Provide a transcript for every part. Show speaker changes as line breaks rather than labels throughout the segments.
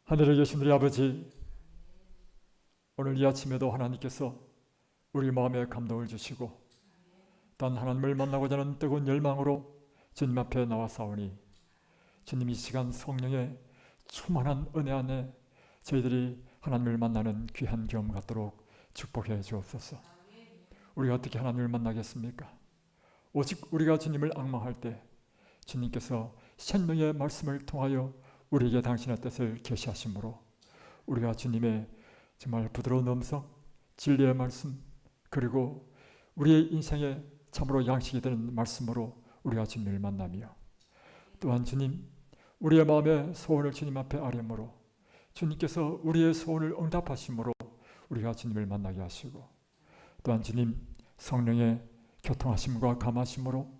하늘에 계신 우리 아버지, 오늘 이 아침에도 하나님께서 우리 마음에 감동을 주시고 단 하나님을 만나고자 하는 뜨거운 열망으로 주님 앞에 나와사오니 주님 이 시간 성령의 충만한 은혜 안에 저희들이 하나님을 만나는 귀한 경험 갖도록 축복해 주옵소서. 우리가 어떻게 하나님을 만나겠습니까? 오직 우리가 주님을 앙망할 때 주님께서 생명의 말씀을 통하여 우리에게 당신의 뜻을 계시하심으로 우리가 주님의 정말 부드러운 음성, 진리의 말씀, 그리고 우리의 인생에 참으로 양식이 되는 말씀으로 우리가 주님을 만나며 또한 주님, 우리의 마음의 소원을 주님 앞에 아뢰므로 주님께서 우리의 소원을 응답하심으로 우리가 주님을 만나게 하시고 또한 주님 성령의 교통하심과 감하심으로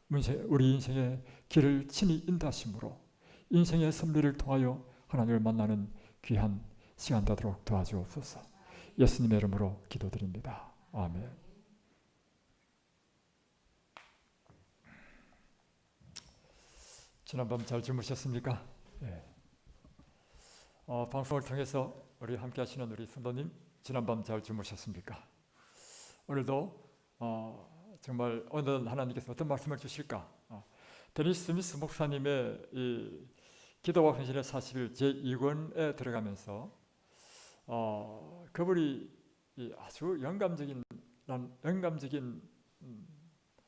우리 인생의 길을 친히 인도하심으로 인생의 섭리를 통하여 하나님을 만나는 귀한 시간 되도록 도와주옵소서. 예수님의 이름으로 기도드립니다. 아멘. 지난밤 잘 주무셨습니까? 네. 방송을 통해서 우리 함께 하시는 우리 성도님 지난밤 잘 주무셨습니까? 오늘도 정말 오늘 하나님께서 어떤 말씀을 주실까? 데니스 스미스 목사님의 이 기도와 헌신의 40일 제2권에 들어가면서 그분이 아주 영감적인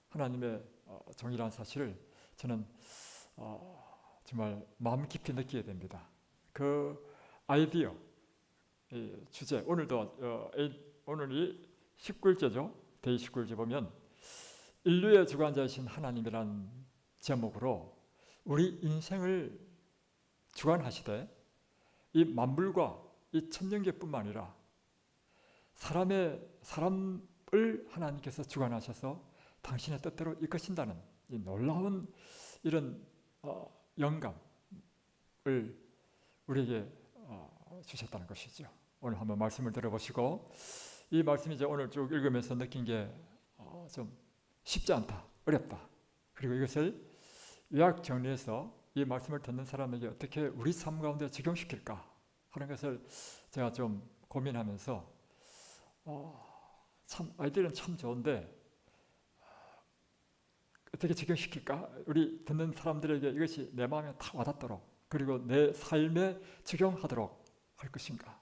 하나님의 정의라는 사실을 저는 정말 마음 깊이 느끼게 됩니다. 그 아이디어, 주제, 오늘도 오늘이 19일째죠. 데이 19일째 보면 인류의 주관자이신 하나님이라는 제목으로 우리 인생을 주관하시되 이 만물과 이 천년계뿐만 아니라 사람을 하나님께서 주관하셔서 당신의 뜻대로 이끄신다는 이 놀라운 이런 영감을 우리에게 주셨다는 것이죠. 오늘 한번 말씀을 들어보시고 이 말씀이 이제 오늘 쭉 읽으면서 느낀 게 좀 쉽지 않다, 어렵다. 그리고 이것을 요약 정리해서 이 말씀을 듣는 사람에게 어떻게 우리 삶 가운데 적용시킬까 하는 것을 제가 좀 고민하면서 참 아이디어는 참 좋은데 어떻게 적용시킬까? 우리 듣는 사람들에게 이것이 내 마음에 다 와닿도록 그리고 내 삶에 적용하도록 할 것인가?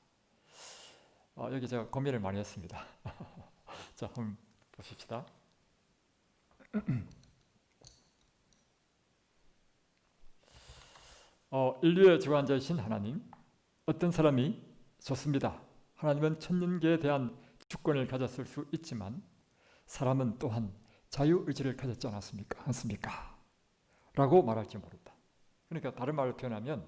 여기 제가 고민을 많이 했습니다. 자, 한번 보십시다. 인류의 주관자이신 하나님, 어떤 사람이 좋습니다. 하나님은 천년계에 대한 주권을 가졌을 수 있지만 사람은 또한 자유의지를 가졌지 않습니까? 라고 말할지 모른다. 그러니까 다른 말로 표현하면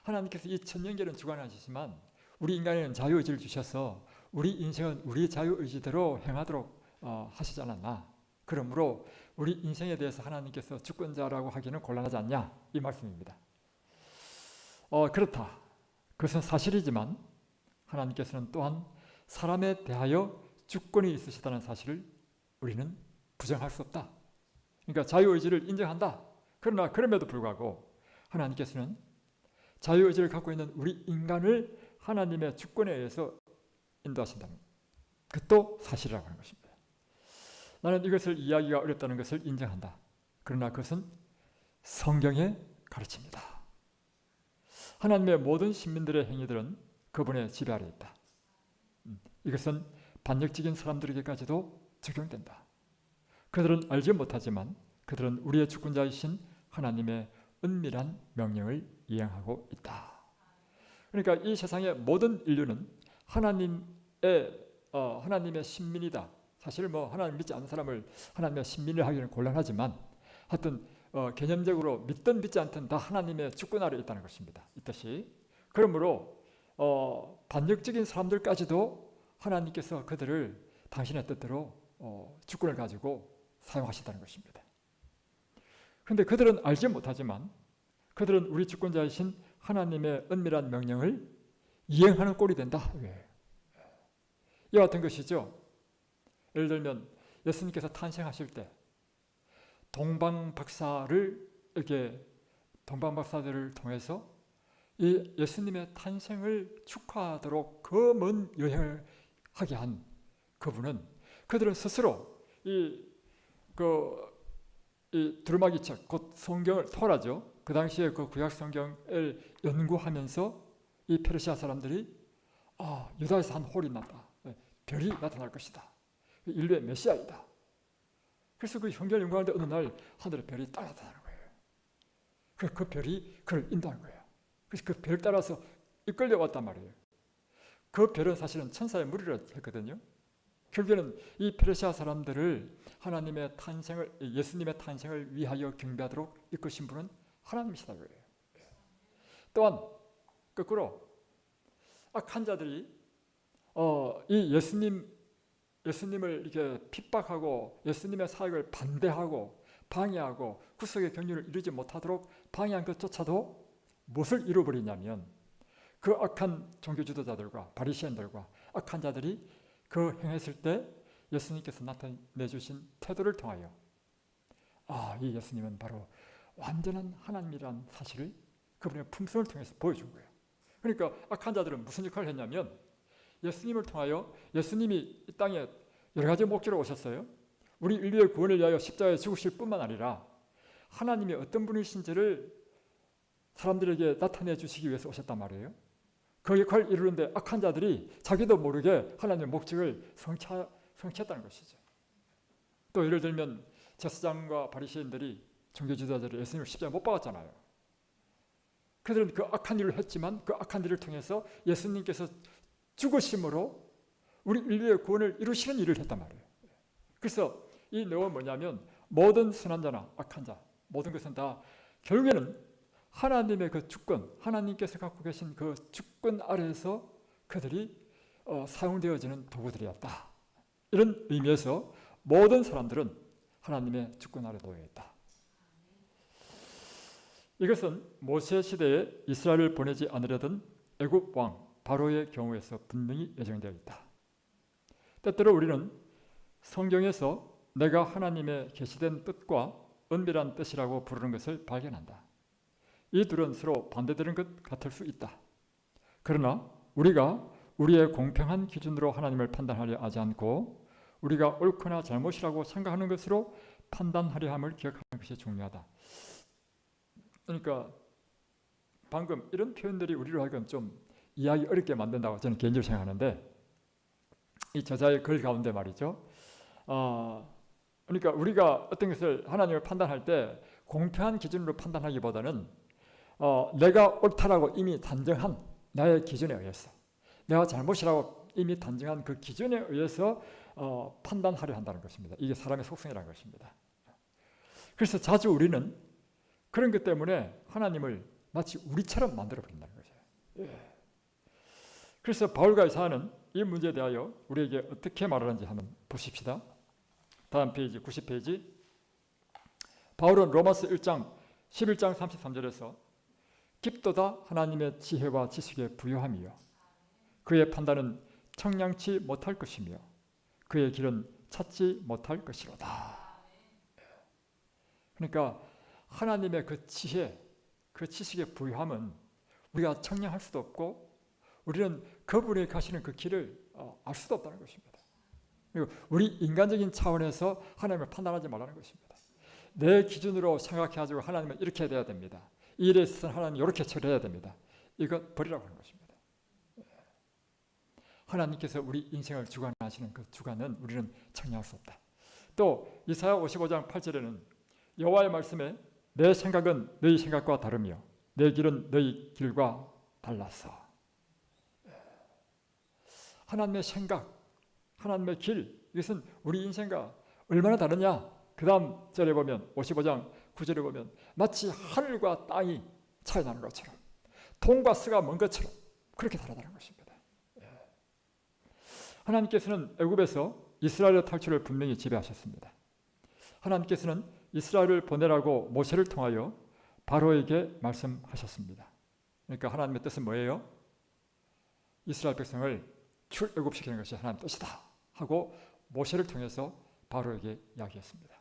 하나님께서 이 천년계는 주관하시지만 우리 인간에는 자유의지를 주셔서 우리 인생은 우리 자유의지대로 행하도록 하시지 않았나. 그러므로 우리 인생에 대해서 하나님께서 주권자라고 하기는 곤란하지 않냐 이 말씀입니다. 그렇다. 그것은 사실이지만 하나님께서는 또한 사람에 대하여 주권이 있으시다는 사실을 우리는 부정할 수 없다. 그러니까 자유의지를 인정한다. 그러나 그럼에도 불구하고 하나님께서는 자유의지를 갖고 있는 우리 인간을 하나님의 주권에 의해서 인도하신다는 그것도 사실이라고 하는 것입니다. 나는 이것을 이해하기가 어렵다는 것을 인정한다. 그러나 그것은 성경의 가르침이다. 하나님의 모든 신민들의 행위들은 그분의 지배 아래 있다. 이것은 반역적인 사람들에게까지도 적용된다. 그들은 알지 못하지만 그들은 우리의 주권자이신 하나님의 은밀한 명령을 이행하고 있다. 그러니까 이 세상의 모든 인류는 하나님의 신민이다. 사실 하나님 믿지 않는 사람을 하나님의 신민을 하기는 곤란하지만 하여튼 개념적으로 믿든 믿지 않든 다 하나님의 주권 아래 있다는 것입니다. 이 뜻이. 그러므로 반역적인 사람들까지도 하나님께서 그들을 당신의 뜻대로 주권을 가지고 사용하신다는 것입니다. 그런데 그들은 알지 못하지만 그들은 우리 주권자이신 하나님의 은밀한 명령을 이행하는 꼴이 된다. 이와 같은 것이죠. 예를 들면 예수님께서 탄생하실 때 동방박사들을 통해서 이 예수님의 탄생을 축하하도록 그 먼 여행을 하게 한 그분은, 그들은 스스로 이 두루마기 책, 곧 성경을, 토라죠. 그 당시에 그 구약 성경을 연구하면서 이 페르시아 사람들이 유다에서 한 홀이 났다, 별이 나타날 것이다, 인류의 메시아이다. 그래서 그 성경을 연구하는데 어느 날 하늘에 별이 딱 나타나는 거예요. 그래서 그 별이 그를 인도한 거예요. 그래서 그 별 따라서 이끌려 왔단 말이에요. 그 별은 사실은 천사의 무리라 했거든요. 결국에는 이 페르시아 사람들을 하나님의 탄생을, 예수님의 탄생을 위하여 경배하도록 이끄신 분은 하나님이시다 그래요. 또한 거꾸로 악한 자들이 이 예수님을 이렇게 핍박하고 예수님의 사역을 반대하고 방해하고 구속의 경륜을 이루지 못하도록 방해한 것조차도 무엇을 이루어버리냐면, 그 악한 종교 지도자들과 바리새인들과 악한 자들이 그 행했을 때 예수님께서 나타내 주신 태도를 통하여 이 예수님은 바로 완전한 하나님이라는 사실을 그분의 품성을 통해서 보여준 거예요. 그러니까 악한 자들은 무슨 역할을 했냐면, 예수님을 통하여, 예수님이 이 땅에 여러 가지 목적으로 오셨어요. 우리 인류의 구원을 위하여 십자가에 죽으실 뿐만 아니라 하나님이 어떤 분이신지를 사람들에게 나타내 주시기 위해서 오셨단 말이에요. 그 역할을 이루는데 악한 자들이 자기도 모르게 하나님의 목적을 성취했다는 것이죠. 또 예를 들면 제사장과 바리새인들이, 종교 지도자들이 예수님을 십자가에 못 박았잖아요. 그들은 그 악한 일을 했지만 그 악한 일을 통해서 예수님께서 죽으심으로 우리 인류의 구원을 이루시는 일을 했단 말이에요. 그래서 이 내용은 뭐냐면, 모든 선한 자나 악한 자, 모든 것은 다 결국에는 하나님의 그 주권, 하나님께서 갖고 계신 그 주권 아래에서 그들이 사용되어지는 도구들이었다. 이런 의미에서 모든 사람들은 하나님의 주권 아래 놓여 있다. 이것은 모세 시대에 이스라엘을 보내지 않으려던 애굽 왕 바로의 경우에서 분명히 예정되어 있다. 때때로 우리는 성경에서 내가 하나님의 계시된 뜻과 은밀한 뜻이라고 부르는 것을 발견한다. 이 둘은 서로 반대되는 것 같을 수 있다. 그러나 우리가 우리의 공평한 기준으로 하나님을 판단하려 하지 않고 우리가 옳거나 잘못이라고 생각하는 것으로 판단하려 함을 기억하는 것이 중요하다. 그러니까 방금 이런 표현들이 우리로 하여금 좀 이해하기 어렵게 만든다고 저는 개인적으로 생각하는데, 이 저자의 글 가운데 말이죠. 그러니까 우리가 어떤 것을 하나님을 판단할 때 공평한 기준으로 판단하기보다는 내가 옳다라고 이미 단정한 나의 기준에 의해서, 내가 잘못이라고 이미 단정한 그 기준에 의해서 판단하려 한다는 것입니다. 이게 사람의 속성이라는 것입니다. 그래서 자주 우리는 그런 것 때문에 하나님을 마치 우리처럼 만들어버린다는 거죠. 그래서 바울과 요한은 이 문제에 대하여 우리에게 어떻게 말하는지 한번 보십시다. 다음 페이지 90페이지. 바울은 로마서 1장 11장 33절에서 깊도다 하나님의 지혜와 지식에 부요함이요 그의 판단은 청량치 못할 것이며 그의 길은 찾지 못할 것이로다. 그러니까 하나님의 그 지혜, 그 지식의 부요함은 우리가 청량할 수도 없고 우리는 그분이 가시는 그 길을 알 수도 없다는 것입니다. 그리고 우리 인간적인 차원에서 하나님을 판단하지 말라는 것입니다. 내 기준으로 생각해가지고 하나님은 이렇게 해야 됩니다. 이 일에 있어서는 하나님 이렇게 처리해야 됩니다. 이거 버리라고 하는 것입니다. 하나님께서 우리 인생을 주관하시는 그 주관은 우리는 청량할 수 없다. 또 이사야 55장 8절에는 여호와의 말씀에 내 생각은 너희 생각과 다르며 내 길은 너희 길과 달라서. 하나님의 생각, 하나님의 길, 이것은 우리 인생과 얼마나 다르냐. 그 다음 절에 보면 55장 9절에 보면 마치 하늘과 땅이 차이 나는 것처럼, 동과 서가 먼 것처럼 그렇게 다르다는 것입니다. 하나님께서는 애굽에서 이스라엘의 탈출을 분명히 지배하셨습니다. 하나님께서는 이스라엘을 보내라고 모세를 통하여 바로에게 말씀하셨습니다. 그러니까 하나님의 뜻은 뭐예요? 이스라엘 백성을 출애굽시키는 것이 하나님의 뜻이다 하고 모세를 통해서 바로에게 이야기했습니다.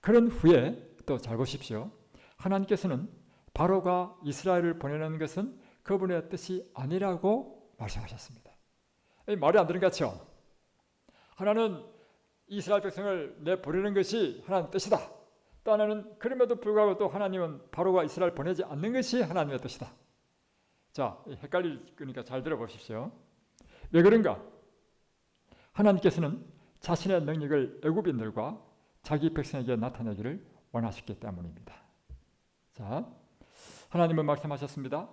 그런 후에 또 잘 보십시오. 하나님께서는 바로가 이스라엘을 보내는 것은 그분의 뜻이 아니라고 말씀하셨습니다. 말이 안 되는 것 같죠? 하나는 이스라엘 백성을 내보내는 것이 하나님의 뜻이다. 또 하나는 그럼에도 불구하고 또 하나님은 바로가 이스라엘 보내지 않는 것이 하나님의 뜻이다. 자, 헷갈리니까 잘 들어보십시오. 왜 그런가? 하나님께서는 자신의 능력을 애굽인들과 자기 백성에게 나타내기를 원하셨기 때문입니다. 자, 하나님은 말씀하셨습니다.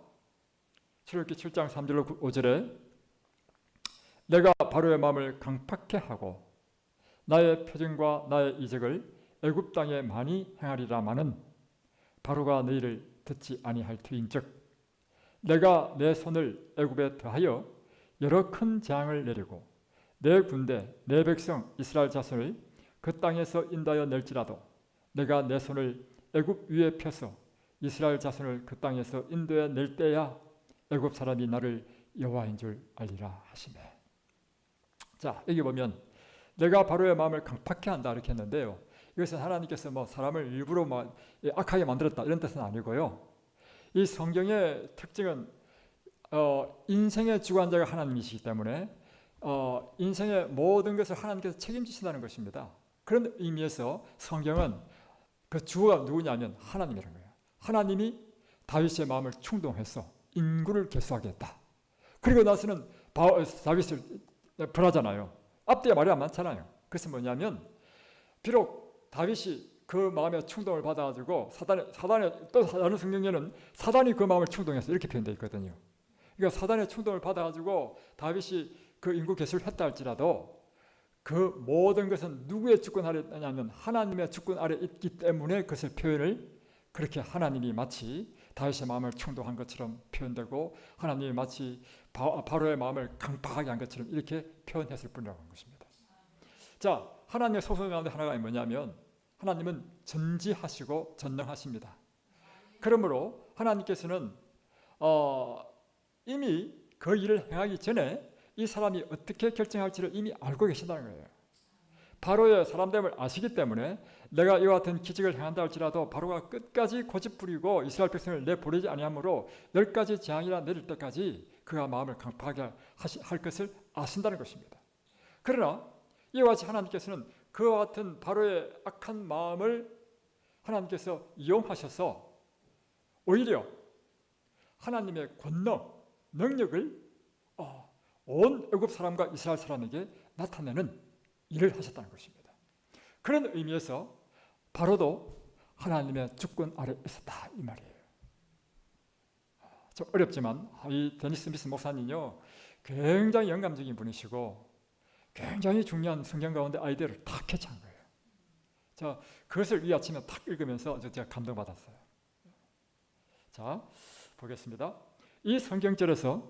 출애굽기 7장 3절로 5절에 내가 바로의 마음을 강팍케 하고 나의 표징과 나의 이적을 애굽 땅에 많이 행하리라마는 바로가 너희를 듣지 아니할 터인즉 내가 내 손을 애굽에 더하여 여러 큰 재앙을 내리고 내 군대 내 백성 이스라엘 자손을 그 땅에서 인도하여 낼지라도 내가 내 손을 애굽 위에 펴서 이스라엘 자손을 그 땅에서 인도해 낼 때야 애굽 사람이 나를 여호와인 줄 알리라 하시매. 자, 여기 보면 내가 바로의 마음을 강팍케 한다 이렇게 했는데요. 이것은 하나님께서 뭐 사람을 일부러 악하게 만들었다 이런 뜻은 아니고요. 이 성경의 특징은 인생의 주관자가 하나님이시기 때문에 인생의 모든 것을 하나님께서 책임지신다는 것입니다. 그런 의미에서 성경은 그 주어가 누구냐면 하나님이라는 거예요. 하나님이 다윗의 마음을 충동해서 인구를 개수하게 했다. 그리고 나서는 다윗을 벌하잖아요. 앞뒤에 말이 안 많잖아요. 그래서 뭐냐면 비록 다윗이 그 마음의 충동을 받아가지고 사단의 또 다른 성경에는 사단이 그 마음을 충동해서 이렇게 표현되어 있거든요. 그러니까 사단의 충동을 받아가지고 다윗이 그 인구 개수를 했다 할지라도 그 모든 것은 누구의 주권 아래 있냐면 하나님의 주권 아래 있기 때문에 그것을 표현을 그렇게 하나님이 마치 다윗의 마음을 충동한 것처럼 표현되고 하나님이 마치 바로의 마음을 강팍하게 한 것처럼 이렇게 표현했을 뿐이라고 하는 것입니다. 자, 하나님의 소설 가운데 하나가 뭐냐면 하나님은 전지하시고 전능하십니다. 그러므로 하나님께서는 이미 그 일을 행하기 전에 이 사람이 어떻게 결정할지를 이미 알고 계신다는 거예요. 바로의 사람됨을 아시기 때문에 내가 이와 같은 기적을 행한다 할지라도 바로가 끝까지 고집부리고 이스라엘 백성을 내보내지 아니하므로 10가지 재앙이나 내릴 때까지 그가 마음을 강팍하게 할 것을 아신다는 것입니다. 그러나 이와 같이 하나님께서는 그와 같은 바로의 악한 마음을 하나님께서 이용하셔서 오히려 하나님의 권능, 능력을 온 애굽 사람과 이스라엘 사람에게 나타내는 일을 하셨다는 것입니다. 그런 의미에서 바로도 하나님의 주권 아래 있었다 이 말이에요. 좀 어렵지만 이 데니스 스미스 목사님요 굉장히 영감적인 분이시고 굉장히 중요한 성경 가운데 아이디어를 다 캐치한 거예요. 자, 그것을 이 아침에 딱 읽으면서 제가 감동받았어요. 자, 보겠습니다. 이 성경절에서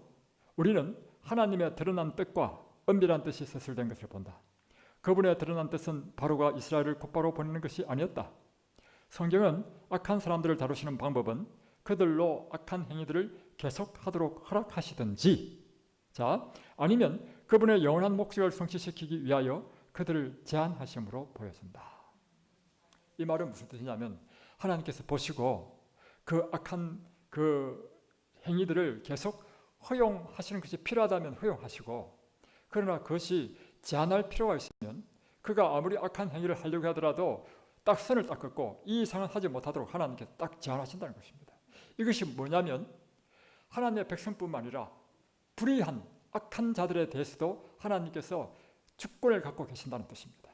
우리는 하나님의 드러난 뜻과 은밀한 뜻이 서술된 것을 본다. 그분의 드러난 뜻은 바로가 이스라엘을 곧바로 보내는 것이 아니었다. 성경은 악한 사람들을 다루시는 방법은 그들로 악한 행위들을 계속하도록 허락하시든지 아니면 그분의 영원한 목적을 성취시키기 위하여 그들을 제한하심으로 보여준다. 이 말은 무슨 뜻이냐면 하나님께서 보시고 그 악한 그 행위들을 계속 허용하시는 것이 필요하다면 허용하시고 그러나 그것이 제한할 필요가 있으면 그가 아무리 악한 행위를 하려고 하더라도 딱 선을 딱 긋고 이 이상은 하지 못하도록 하나님께서 딱 제한하신다는 것입니다. 이것이 뭐냐면 하나님의 백성뿐만 아니라 불의한 악한 자들에 대해서도 하나님께서 주권을 갖고 계신다는 뜻입니다.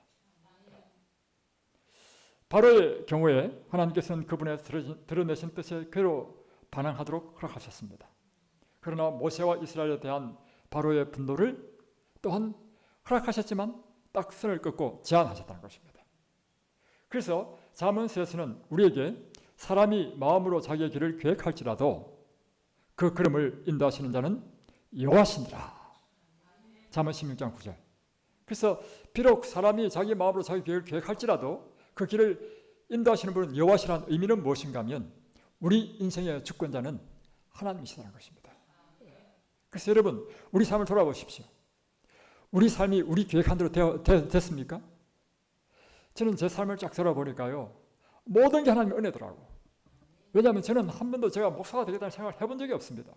바로의 경우에 하나님께서는 그분의 드러내신 뜻에 그대로 반항하도록 허락하셨습니다. 그러나 모세와 이스라엘에 대한 바로의 분노를 또한 허락하셨지만 딱 선을 긋고 제한하셨다는 것입니다. 그래서 잠언서에서는 우리에게 사람이 마음으로 자기의 길을 계획할지라도 그 걸음을 인도하시는 자는 여호와시니라. 잠언 16장 9절. 그래서 비록 사람이 자기 마음으로 자기 길을 계획할지라도 그 길을 인도하시는 분은 여호와시라는 의미는 무엇인가 하면 우리 인생의 주권자는 하나님이시라는 것입니다. 그래서 여러분 우리 삶을 돌아보십시오. 우리 삶이 우리 계획한 대로 됐습니까? 저는 제 삶을 쫙 돌아보니까요 모든 게 하나님의 은혜더라고. 왜냐하면 저는 한 번도 제가 목사가 되겠다는 생각을 해본 적이 없습니다.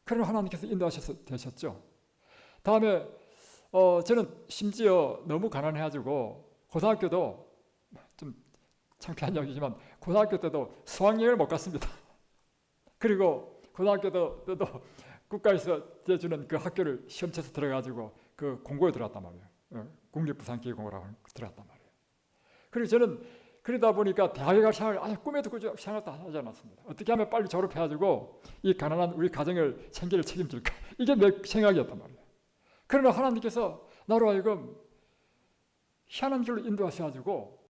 그러나 하나님께서 인도하셔서 되셨죠. 다음에 저는 심지어 너무 가난해가지고 고등학교도 좀 창피한 얘기지만 고등학교 때도 수학여행을 못 갔습니다. 그리고 고등학교 때도 국가에서 내주는 그 학교를 시험 쳐서 들어가지고 그 공고에 들어갔단 말이에요. 국립부산기계공고라고 들어갔단 말이에요. 그리고 저는 그러다 보니까 대학에 갈 생각을 아예 꿈에도 그 생각도 하지 않았습니다. 어떻게 하면 빨리 졸업해가지고 이 가난한 우리 가정을 생계를 책임질까, 이게 내 생각이었단 말이에요. 그러나 하나님께서 나로 하여금 희한한 길로 인도하셔가지고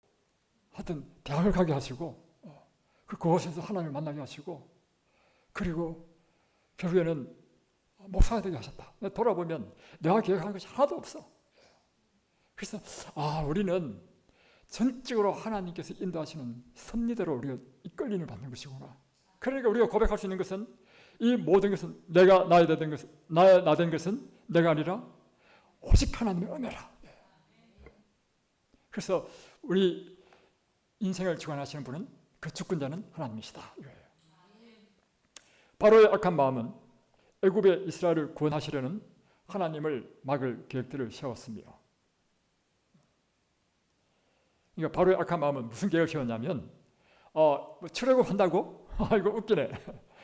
하여튼 대학을 가게 하시고 그곳에서 하나님을 만나게 하시고 그리고 결국에는 목사가 되게 하셨다. 돌아보면 내가 계획한 것이 하나도 없어. 그래서 우리는 전적으로 하나님께서 인도하시는 섭리대로 우리가 이끌림을 받는 것이구나. 그러니까 우리가 고백할 수 있는 것은 이 모든 것은 내가 나 된 것은 내가 아니라 오직 하나님의 은혜라. 그래서 우리 인생을 주관하시는 분은 그 주권자는 하나님이시다. 바로의 악한 마음은 애굽의 이스라엘을 구원하시려는 하나님을 막을 계획들을 세웠으며, 그러니까 바로의 악한 마음은 무슨 계획을 세웠냐면 출애굽한다고? 이거 웃기네.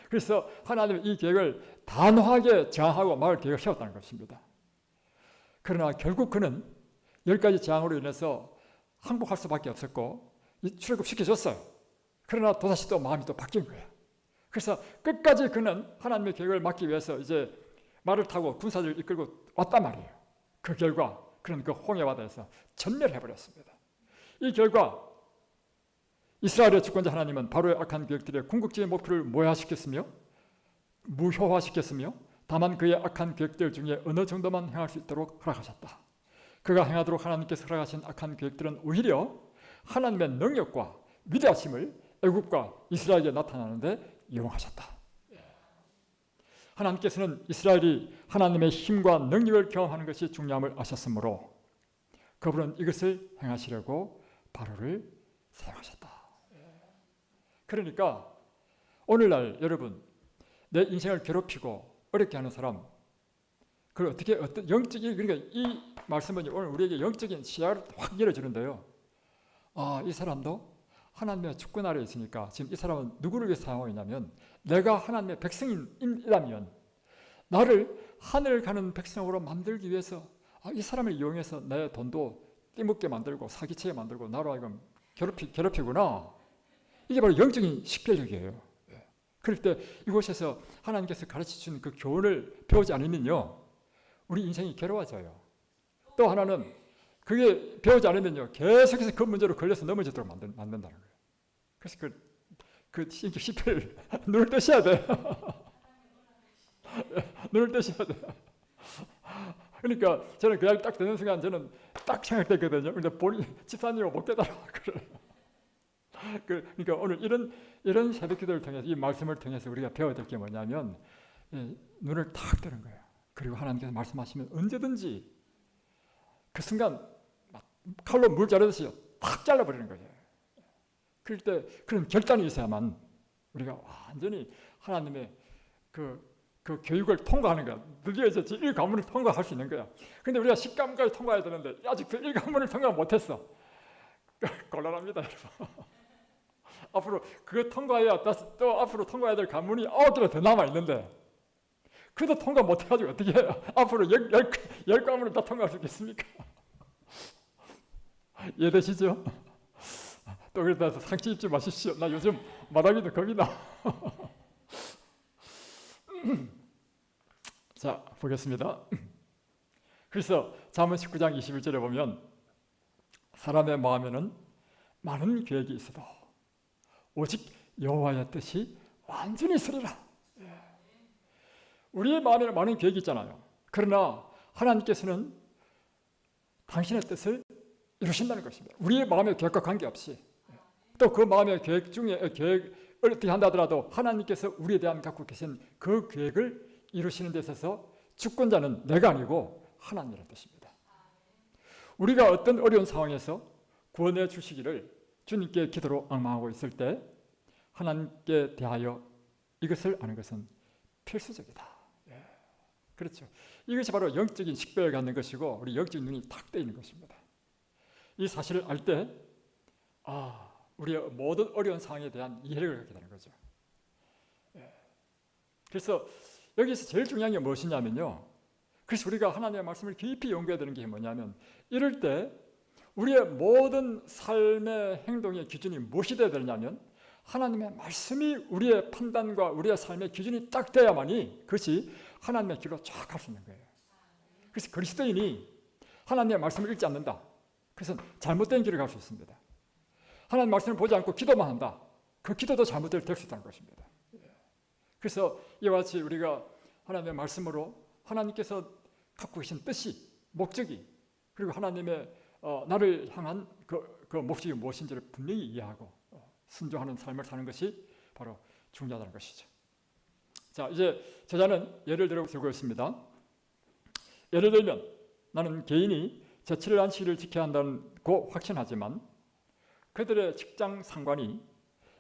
그래서 하나님은 이 계획을 단호하게 저항하고 막을 계획을 세웠다는 것입니다. 그러나 결국 그는 10가지 재앙으로 인해서 항복할 수밖에 없었고 출애굽시켜줬어요. 그러나 또다시 또 마음이 또 바뀐 거예요. 그래서 끝까지 그는 하나님의 계획을 막기 위해서 이제 말을 타고 군사들을 이끌고 왔단 말이에요. 그 결과 그는 그 홍해바다에서 전멸해버렸습니다. 이 결과 이스라엘의 주권자 하나님은 바로의 악한 계획들의 궁극적인 목표를 모야시켰으며 무효화시켰으며 다만 그의 악한 계획들 중에 어느 정도만 행할 수 있도록 허락하셨다. 그가 행하도록 하나님께서 허락하신 악한 계획들은 오히려 하나님의 능력과 위대하심을 애굽과 이스라엘에 나타나는데 이용하셨다. 하나님께서는 이스라엘이 하나님의 힘과 능력을 경험하는 것이 중요함을 아셨으므로 그분은 이것을 행하시려고 바로를 사용하셨다. 그러니까 오늘날 여러분, 내 인생을 괴롭히고 어렵게 하는 사람, 그걸 어떤 영적인, 그러니까 이 말씀은 오늘 우리에게 영적인 시야를 확 열어주는데요. 이 사람도 하나님의 주권 아래에 있으니까 지금 이 사람은 누구를 위해서 사용하고 있냐면, 내가 하나님의 백성이라면 나를 하늘 가는 백성으로 만들기 위해서 이 사람을 이용해서 내 돈도 띠묻게 만들고 사기치게 만들고 나로 하여금 괴롭히구나. 이게 바로 영적인 식별력이에요. 그럴 때 이곳에서 하나님께서 가르쳐준 그 교훈을 배우지 않으면요, 우리 인생이 괴로워져요. 또 하나는 그게 배우지 않으면요, 계속해서 그 문제로 걸려서 넘어지도록 만든다는 거예요. 그래서 그 식별 눈을 뜨셔야 돼요. 눈을 뜨셔야 돼요. 그러니까 저는 그 이야기 딱 듣는 순간 저는 딱 생각됐거든요. 근데 집사님은 못 깨달아. 그러니까 오늘 이런 새벽기도를 통해서 이 말씀을 통해서 우리가 배워야 될 게 뭐냐면 눈을 탁 뜨는 거예요. 그리고 하나님께서 말씀하시면 언제든지 그 순간 칼로 물 자르듯이 탁 잘라버리는 거예요. 그럴 때 그런 결단이 있어야만 우리가 완전히 하나님의 그 교육을 통과하는 거야. 드디어 이제 1관문을 통과할 수 있는 거야. 근데 우리가 10관문까지 통과해야 되는데 아직 그 1관문을 통과 못했어. 곤란합니다, 여러분. 앞으로 그거 통과해야 또 앞으로 통과해야 될 관문이 9개가 더 남아있는데 그래도 통과 못해가지고 어떻게 해요? 앞으로 10관문을 다 통과할 수 있겠습니까? 이해되시죠? 또 그러다 상처 입지 마십시오. 나 요즘 말하기도 겁이 나. 자, 보겠습니다. 그래서 잠언 19장 21절에 보면 사람의 마음에는 많은 계획이 있어도 오직 여호와의 뜻이 완전히 있으리라. 우리의 마음에는 많은 계획이 있잖아요. 그러나 하나님께서는 당신의 뜻을 이루신다는 것입니다. 우리의 마음의 계획과 관계없이 또 그 마음의 계획 중에 계획을 어떻게 한다 하더라도 하나님께서 우리에 대한 갖고 계신 그 계획을 이루시는 데 있어서 주권자는 내가 아니고 하나님이라는 뜻입니다. 우리가 어떤 어려운 상황에서 구원해 주시기를 주님께 기도로 앙망하고 있을 때 하나님께 대하여 이것을 아는 것은 필수적이다. 예. 그렇죠. 이것이 바로 영적인 식별을 갖는 것이고 우리 영적인 눈이 탁 뜨이는 것입니다. 이 사실을 알 때 우리의 모든 어려운 상황에 대한 이해를 갖게 되는 거죠. 예. 그래서 여기서 제일 중요한 게 무엇이냐면요. 그래서 우리가 하나님의 말씀을 깊이 연구해야 되는 게 뭐냐면 이럴 때 우리의 모든 삶의 행동의 기준이 무엇이 되어야 되냐면 하나님의 말씀이 우리의 판단과 우리의 삶의 기준이 딱 돼야만이 그것이 하나님의 길로 쫙 갈 수 있는 거예요. 그래서 그리스도인이 하나님의 말씀을 읽지 않는다. 그래서 잘못된 길을 갈 수 있습니다. 하나님 말씀을 보지 않고 기도만 한다. 그 기도도 잘못될 수 있다는 것입니다. 그래서 이와 같이 우리가 하나님의 말씀으로 하나님께서 갖고 계신 뜻이, 목적이, 그리고 하나님의 나를 향한 그 목적이 무엇인지를 분명히 이해하고 순종하는 삶을 사는 것이 바로 중요하다는 것이죠. 자, 이제 저자는 예를 들고 있습니다. 예를 들면 나는 개인이 제7일 안식일을 지켜야 한다고 확신하지만 그들의 직장 상관이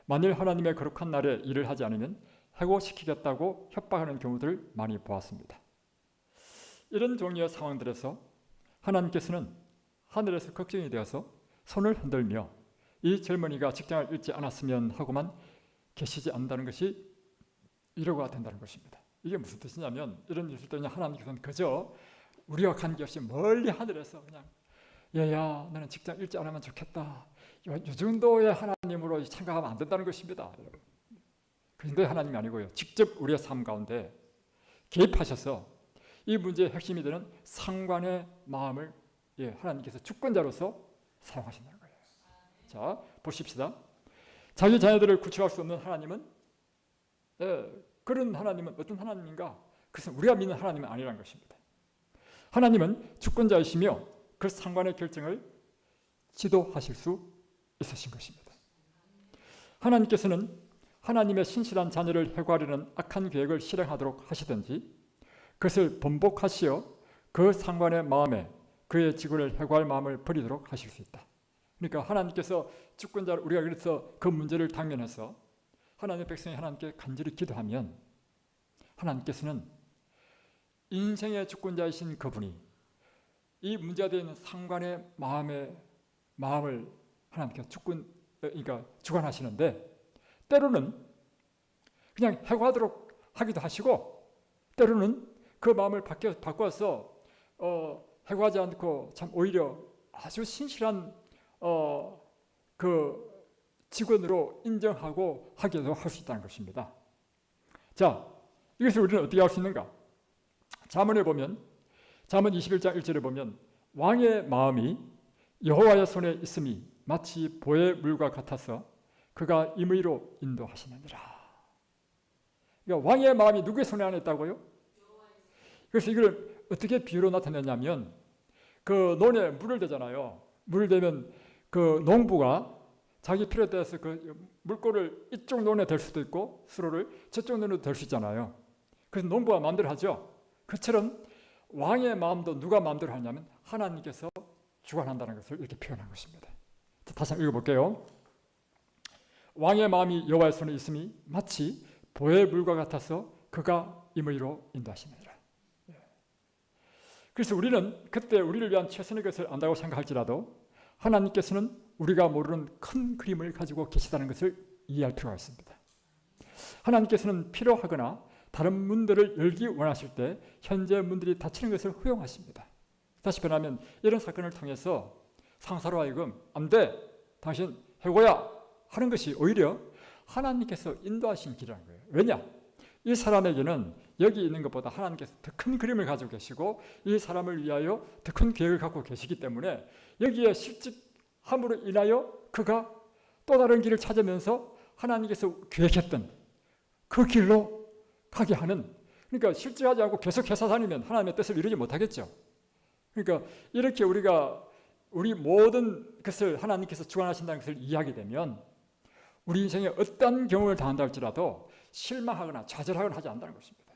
만일 하나님의 거룩한 날에 일을 하지 않으면 해고시키겠다고 협박하는 경우들을 많이 보았습니다. 이런 종류의 상황들에서 하나님께서는 하늘에서 걱정이 되어서 손을 흔들며 이 젊은이가 직장을 잃지 않았으면 하고만 계시지 않는다는 것이 위로가 된다는 것입니다. 이게 무슨 뜻이냐면 이런 일을 때는 하나님께서는 그저 우리와 관계없이 멀리 하늘에서 그냥 얘야 너는 직장 잃지 않으면 좋겠다. 이 정도의 하나님으로 생각하면 안 된다는 것입니다. 그 정도의 하나님이 아니고요. 직접 우리의 삶 가운데 개입하셔서 이 문제의 핵심이 되는 상관의 마음을 하나님께서 주권자로서 사용하신다는 거예요. 자, 보십시다. 자기 자녀들을 구출할 수 없는 하나님은 그런 하나님은 어떤 하나님인가? 그것은 우리가 믿는 하나님은 아니라는 것입니다. 하나님은 주권자이시며 그 상관의 결정을 지도하실 수 있으신 것입니다. 하나님께서는 하나님의 신실한 자녀를 해고하려는 악한 계획을 실행하도록 하시든지 그것을 번복하시어 그 상관의 마음에 그의 직원을 해고할 마음을 버리도록 하실 수 있다. 그러니까 하나님께서 주권자를 우리가 그래서 그 문제를 당면해서 하나님의 백성이 하나님께 간절히 기도하면 하나님께서는 인생의 주권자이신 그분이 이 문제가 되는 상관의 마음을 하나님께 그러니까 주관하시는데 때로는 그냥 해고하도록 하기도 하시고 때로는 그 마음을 바꿔서 해고하지 않고 참 오히려 아주 신실한 그 직원으로 인정하고 하기도 할 수 있다는 것입니다. 자, 이것을 우리는 어떻게 할 수 있는가? 잠언에 보면 잠언 21장 1절에 보면 왕의 마음이 여호와의 손에 있음이 마치 보의 물과 같아서 그가 임의로 인도하시느니라. 그러니까 왕의 마음이 누구의 손에 안에 있다고요? 그래서 이걸 어떻게 비유로 나타내냐면 그 논에 물을 대잖아요. 물을 대면 그 농부가 자기 필요에 따라서 그 물꼬를 이쪽 논에 댈 수도 있고 수로를 저쪽 논에도 댈 수 있잖아요. 그래서 농부가 마음대로 하죠. 그처럼 왕의 마음도 누가 마음대로 하냐면 하나님께서 주관한다는 것을 이렇게 표현한 것입니다. 다시 한번 읽어볼게요. 왕의 마음이 여호와의 손에 있음이 마치 보의 물과 같아서 그가 임의로 인도하시느니라. 그래서 우리는 그때 우리를 위한 최선의 것을 안다고 생각할지라도 하나님께서는 우리가 모르는 큰 그림을 가지고 계시다는 것을 이해할 필요가 있습니다. 하나님께서는 필요하거나 다른 문들을 열기 원하실 때 현재 문들이 닫히는 것을 허용하십니다. 다시 말하면 이런 사건을 통해서 상사로 하여금 안 돼, 당신 해고야 하는 것이 오히려 하나님께서 인도하신 길이라는 거예요. 왜냐? 이 사람에게는 여기 있는 것보다 하나님께서 더 큰 그림을 가지고 계시고 이 사람을 위하여 더 큰 계획을 갖고 계시기 때문에 여기에 실직함으로 인하여 그가 또 다른 길을 찾으면서 하나님께서 계획했던 그 길로 가게 하는, 그러니까 실직하지 않고 계속 회사 다니면 하나님의 뜻을 이루지 못하겠죠. 그러니까 이렇게 우리가 우리 모든 것을 하나님께서 주관하신다는 것을 이해하게 되면 우리 인생에 어떤 경험을 당한다 할지라도 실망하거나 좌절하거나 하지 않는다는 것입니다.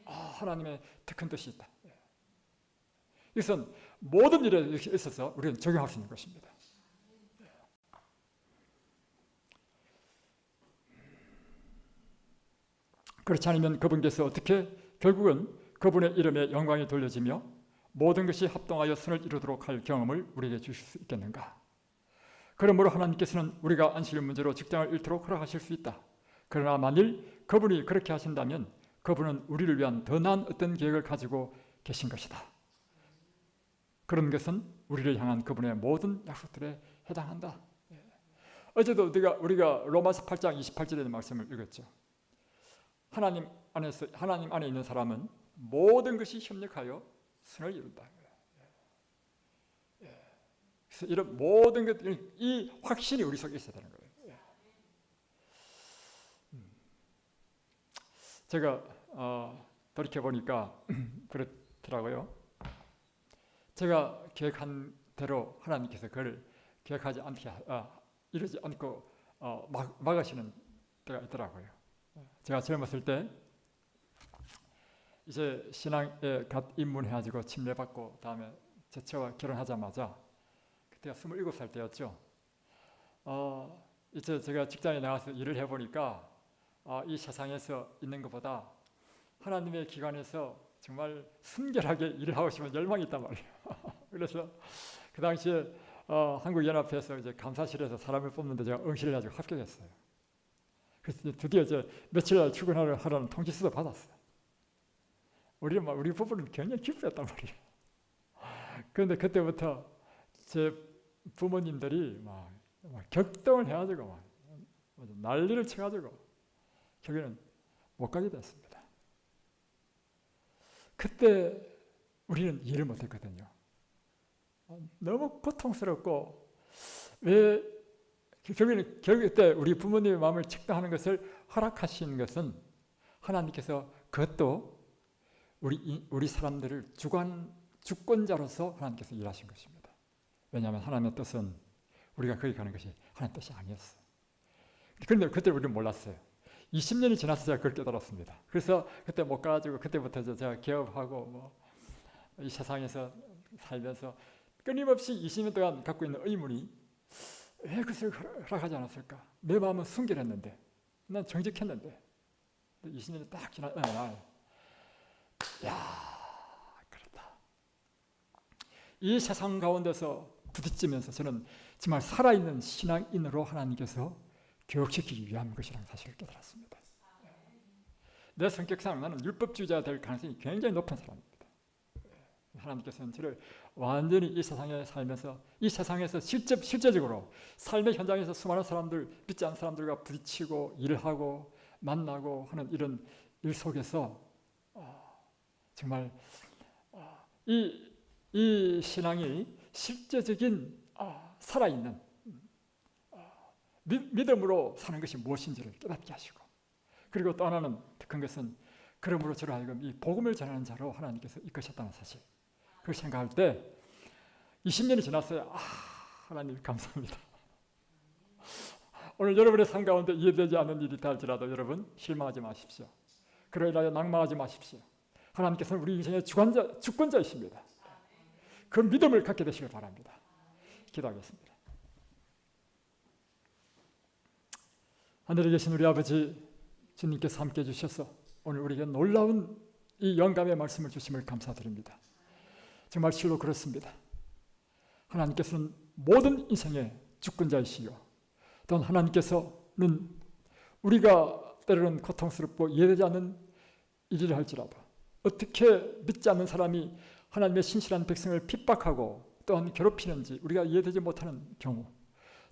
하나님의 더 큰 뜻이 있다. 이것은 모든 일에 있어서 우리는 적용할 수 있는 것입니다. 그렇지 않으면 그분께서 어떻게 결국은 그분의 이름에 영광이 돌려지며 모든 것이 합동하여 선을 이루도록 할 경험을 우리에게 주실 수 있겠는가? 그러므로 하나님께서는 우리가 안식일 문제로 직장을 잃도록 허락하실 수 있다. 그러나 만일 그분이 그렇게 하신다면 그분은 우리를 위한 더 나은 어떤 계획을 가지고 계신 것이다. 그런 것은 우리를 향한 그분의 모든 약속들에 해당한다. 어제도 우리가 로마서 8장 28절에 있는 말씀을 읽었죠. 하나님 안에 있는 사람은 모든 것이 협력하여 선을 이룬다. 그래서 이런 모든 것들, 이 확신이 우리 속에 있어야 되는 거예요. 제가 돌이켜 보니까 그렇더라고요. 제가 계획한 대로 하나님께서 그를 계획하지 않게 이러지 않고 막으시는 때가 있더라고요. 제가 젊었을 때 이제 신앙에 갓 입문해가지고 침례받고 다음에 제처와 결혼하자마자 그때가 27살 때였죠. 이제 제가 직장에 나가서 일을 해보니까 이 세상에서 있는 것보다 하나님의 기관에서 정말 순결하게 일을 하고 싶은 열망이 있단 말이에요. 그래서 그 당시에 한국연합회에서 이제 감사실에서 사람을 뽑는데 제가 응시를 해가지고 합격했어요. 그래서 드디어 이제 며칠 출근하라는 통지서도 받았어요. 우리 부부는 굉장히 기쁘였단 말이에요. 그런데 그때부터 제 부모님들이 막 격동을 해가지고 막 난리를 쳐가지고 결국에는 못 가게 됐습니다. 그때 우리는 이해를 못했거든요. 너무 고통스럽고 왜 결국에는 그때 우리 부모님의 마음을 책당하는 것을 허락하신 것은 하나님께서 그것도 우리 사람들을 주권자로서 하나님께서 일하신 것입니다. 왜냐하면 하나님의 뜻은 우리가 거기 가는 것이 하나님의 뜻이 아니었어요. 그런데 그때 우리는 몰랐어요. 20년이 지나서 제가 그걸 깨달았습니다. 그래서 그때 못 가가지고 그때부터 제가 개업하고 이 세상에서 살면서 끊임없이 20년 동안 갖고 있는 의문이 왜 그것을 허락하지 않았을까? 내 마음은 순결했는데, 난 정직했는데, 20년이 딱 지나 어느 날, 그렇다. 이 세상 가운데서 부딪히면서 저는 정말 살아있는 신앙인으로 하나님께서 교육시키기 위한 것이라는 사실을 깨달았습니다. 내 성격상 나는 율법주의자가 될 가능성이 굉장히 높은 사람입니다. 하나님께서는 저를 완전히 이 세상에 살면서 이 세상에서 실제적으로 삶의 현장에서 수많은 사람들, 믿지 않는 사람들과 부딪히고 일하고 만나고 하는 이런 일 속에서 정말 이 신앙이 실제적인 살아있는 믿음으로 사는 것이 무엇인지를 깨닫게 하시고, 그리고 또 하나는 더 큰 것은 그러므로 저를 하여금 이 복음을 전하는 자로 하나님께서 이끄셨다는 사실, 그걸 생각할 때 20년이 지났어요. 하나님 감사합니다. 오늘 여러분의 삶 가운데 이해되지 않는 일이 있다 할지라도 여러분 실망하지 마십시오. 그로 인하여 낭망하지 마십시오. 하나님께서는 우리 인생의 주권자이십니다. 그 믿음을 갖게 되시길 바랍니다. 기도하겠습니다. 하늘에 계신 우리 아버지, 주님께서 함께 해주셔서 오늘 우리에게 놀라운 이 영감의 말씀을 주심을 감사드립니다. 정말 실로 그렇습니다. 하나님께서는 모든 인생의 주권자이시요, 또한 하나님께서는 우리가 때로는 고통스럽고 이해되지 않는 일을 할지라도 어떻게 믿지 않는 사람이 하나님의 신실한 백성을 핍박하고 또한 괴롭히는지 우리가 이해되지 못하는 경우,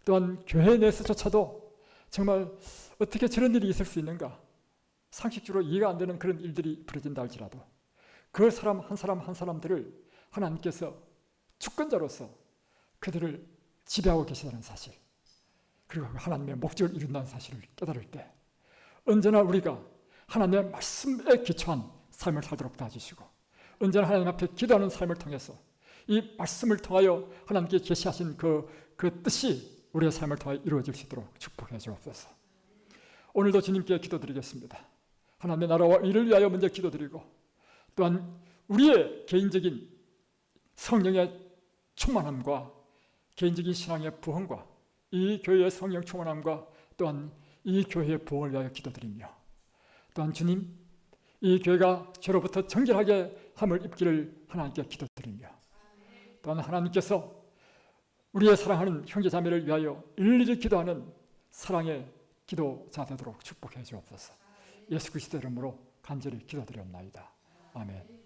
또한 교회 내에서조차도 정말 어떻게 저런 일이 있을 수 있는가, 상식적으로 이해가 안 되는 그런 일들이 벌어진다 할지라도 그 사람 한 사람들을 하나님께서 주권자로서 그들을 지배하고 계시다는 사실, 그리고 하나님의 목적을 이룬다는 사실을 깨달을 때 언제나 우리가 하나님의 말씀에 기초한 삶을 살도록 도와주시고, 언제나 하나님 앞에 기도하는 삶을 통해서 이 말씀을 통하여 하나님께 계시하신 그 뜻이 우리의 삶을 통하여 이루어질 수 있도록 축복해 주옵소서. 오늘도 주님께 기도드리겠습니다. 하나님의 나라와 이를 위하여 먼저 기도드리고, 또한 우리의 개인적인 성령의 충만함과 개인적인 신앙의 부흥과 이 교회의 성령 충만함과 또한 이 교회의 부흥을 위하여 기도드리며, 또한 주님, 이 교회가 죄로부터 정결하게 함을 입기를 하나님께 기도드리며, 또한 하나님께서 우리의 사랑하는 형제자매를 위하여 일일이 기도하는 사랑의 기도자 되도록 축복해 주옵소서. 예수 그리스도 이름으로 간절히 기도드리옵나이다. 아멘.